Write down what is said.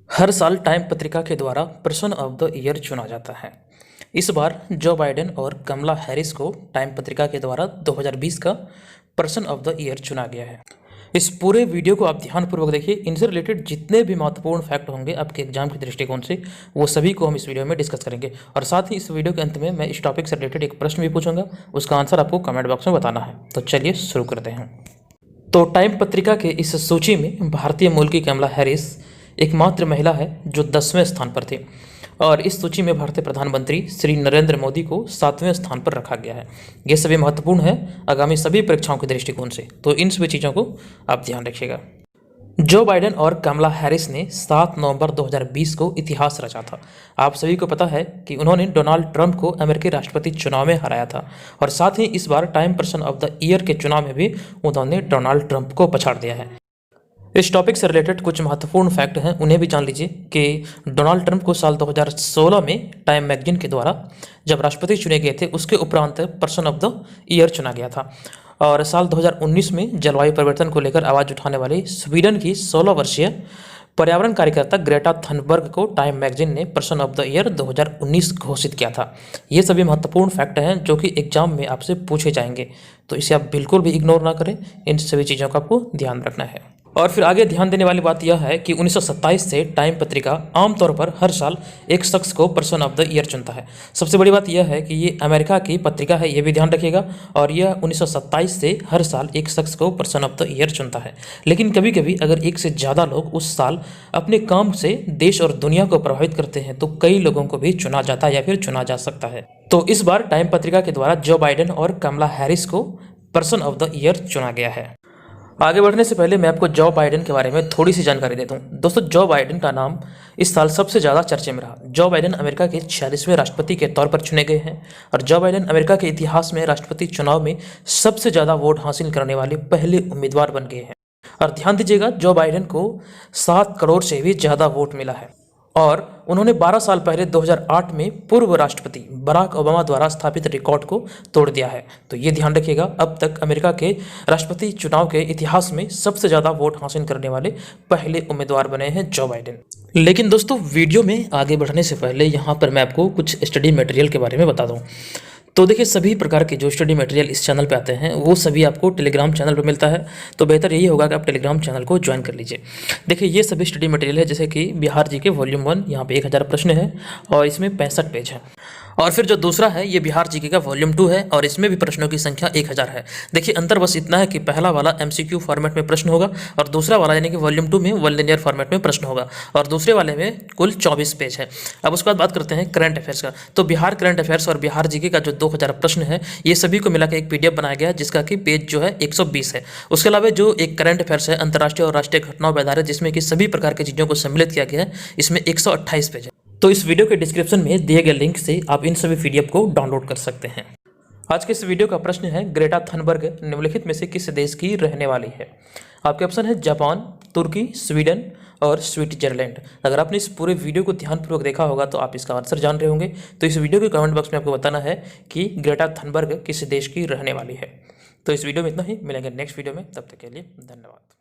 हर साल टाइम पत्रिका के द्वारा पर्सन ऑफ द ईयर चुना जाता है। इस बार जो बाइडेन और कमला हैरिस को टाइम पत्रिका के द्वारा 2020 का पर्सन ऑफ द ईयर चुना गया है। इस पूरे वीडियो को आप ध्यानपूर्वक देखिए। इनसे रिलेटेड जितने भी महत्वपूर्ण फैक्ट होंगे आपके एग्जाम के दृष्टिकोण से, वो सभी को हम इस वीडियो में डिस्कस करेंगे। और साथ ही इस वीडियो के अंत में मैं इस टॉपिक से रिलेटेड एक प्रश्न भी पूछूंगा, उसका आंसर आपको कमेंट बॉक्स में बताना है। तो चलिए शुरू करते हैं। तो टाइम पत्रिका के इस सूची में भारतीय मूल की कमला हैरिस एकमात्र महिला है जो 10वें स्थान पर थी, और इस सूची में भारतीय प्रधानमंत्री श्री नरेंद्र मोदी को 7वें स्थान पर रखा गया है। ये सभी महत्वपूर्ण है आगामी सभी परीक्षाओं के दृष्टिकोण से, तो इन सभी चीज़ों को आप ध्यान रखिएगा। जो बाइडेन और कमला हैरिस ने 7 नवंबर 2020 को इतिहास रचा था। आप सभी को पता है कि उन्होंने डोनाल्ड ट्रंप को अमेरिकी राष्ट्रपति चुनाव में हराया था, और साथ ही इस बार Time person of the year के चुनाव में भी उन्होंने डोनाल्ड ट्रंप को पछाड़ दिया है। इस टॉपिक से रिलेटेड कुछ महत्वपूर्ण फैक्ट हैं, उन्हें भी जान लीजिए कि डोनाल्ड ट्रंप को साल 2016 में टाइम मैगजीन के द्वारा जब राष्ट्रपति चुने गए थे, उसके उपरांत पर्सन ऑफ द ईयर चुना गया था। और साल 2019 में जलवायु परिवर्तन को लेकर आवाज़ उठाने वाली स्वीडन की 16 वर्षीय पर्यावरण कार्यकर्ता ग्रेटा थनबर्ग को टाइम मैगजीन ने पर्सन ऑफ द ईयर 2019 घोषित किया था। ये सभी महत्वपूर्ण फैक्ट हैं जो कि एग्जाम में आपसे पूछे जाएंगे, तो इसे आप बिल्कुल भी इग्नोर ना करें। इन सभी चीज़ों का आपको ध्यान रखना है। और फिर आगे ध्यान देने वाली बात यह है कि 1927 से टाइम पत्रिका आमतौर पर हर साल एक शख्स को पर्सन ऑफ द ईयर चुनता है। सबसे बड़ी बात यह है कि ये अमेरिका की पत्रिका है, ये भी ध्यान रखिएगा। और यह 1927 से हर साल एक शख्स को पर्सन ऑफ द ईयर चुनता है। लेकिन कभी कभी अगर एक से ज़्यादा लोग उस साल अपने काम से देश और दुनिया को प्रभावित करते हैं, तो कई लोगों को भी चुना जाता है या फिर चुना जा सकता है। तो इस बार टाइम पत्रिका के द्वारा जो बाइडेन और कमला हैरिस को पर्सन ऑफ द ईयर चुना गया है। आगे बढ़ने से पहले मैं आपको जो बाइडेन के बारे में थोड़ी सी जानकारी देता हूँ। दोस्तों, जो बाइडेन का नाम इस साल सबसे ज़्यादा चर्चे में रहा। जो बाइडेन अमेरिका के 46वें राष्ट्रपति के तौर पर चुने गए हैं, और जो बाइडेन अमेरिका के इतिहास में राष्ट्रपति चुनाव में सबसे ज़्यादा वोट हासिल करने वाले पहले उम्मीदवार बन गए हैं। और ध्यान दीजिएगा, जो बाइडेन को 7 करोड़ से भी ज़्यादा वोट मिला है, और उन्होंने 12 साल पहले 2008 में पूर्व राष्ट्रपति बराक ओबामा द्वारा स्थापित रिकॉर्ड को तोड़ दिया है। तो ये ध्यान रखिएगा, अब तक अमेरिका के राष्ट्रपति चुनाव के इतिहास में सबसे ज़्यादा वोट हासिल करने वाले पहले उम्मीदवार बने हैं जो बाइडेन। लेकिन दोस्तों, वीडियो में आगे बढ़ने से पहले यहाँ पर मैं आपको कुछ स्टडी मटेरियल के बारे में बता दूँ। तो देखिए, सभी प्रकार के जो स्टडी मटेरियल इस चैनल पे आते हैं वो सभी आपको टेलीग्राम चैनल पे मिलता है, तो बेहतर यही होगा कि आप टेलीग्राम चैनल को ज्वाइन कर लीजिए। देखिए, ये सभी स्टडी मटेरियल है, जैसे कि बिहार जी के वॉल्यूम 1, यहाँ पे 1000 प्रश्न है और इसमें 65 पेज है। और फिर जो दूसरा है, ये बिहार जीके का वॉल्यूम 2 है, और इसमें भी प्रश्नों की संख्या 1000 है। देखिए, अंतर बस इतना है कि पहला वाला MCQ फॉर्मेट में प्रश्न होगा, और दूसरा वाला यानी कि वॉल्यूम 2 में वन लिनियर फॉर्मेट में प्रश्न होगा, और दूसरे वाले में कुल 24 पेज है। अब उसके बाद बात करते हैं करंट अफेयर्स का। तो बिहार करंट अफेयर्स और बिहार जीके का जो 2000 प्रश्न है, ये सभी को मिला के एक PDF बनाया गया है, जिसका कि पेज जो है 120 है। उसके अलावा जो एक करंट अफेयर्स है अंतर्राष्ट्रीय और राष्ट्रीय घटनाओं पर आधारित, जिसमें कि सभी प्रकार की चीज़ों को सम्मिलित किया गया है, इसमें 128 पेज है। तो इस वीडियो के डिस्क्रिप्शन में दिए गए लिंक से आप इन सभी PDF को डाउनलोड कर सकते हैं। आज के इस वीडियो का प्रश्न है, ग्रेटा थनबर्ग निम्नलिखित में से किस देश की रहने वाली है? आपके ऑप्शन है जापान, तुर्की, स्वीडन और स्विट्जरलैंड। अगर आपने इस पूरे वीडियो को ध्यानपूर्वक देखा होगा तो आप इसका आंसर जान रहे होंगे। तो इस वीडियो के कमेंट बॉक्स में आपको बताना है कि ग्रेटा थनबर्ग किस देश की रहने वाली है। तो इस वीडियो में इतना ही, मिलेंगे नेक्स्ट वीडियो में, तब तक के लिए धन्यवाद।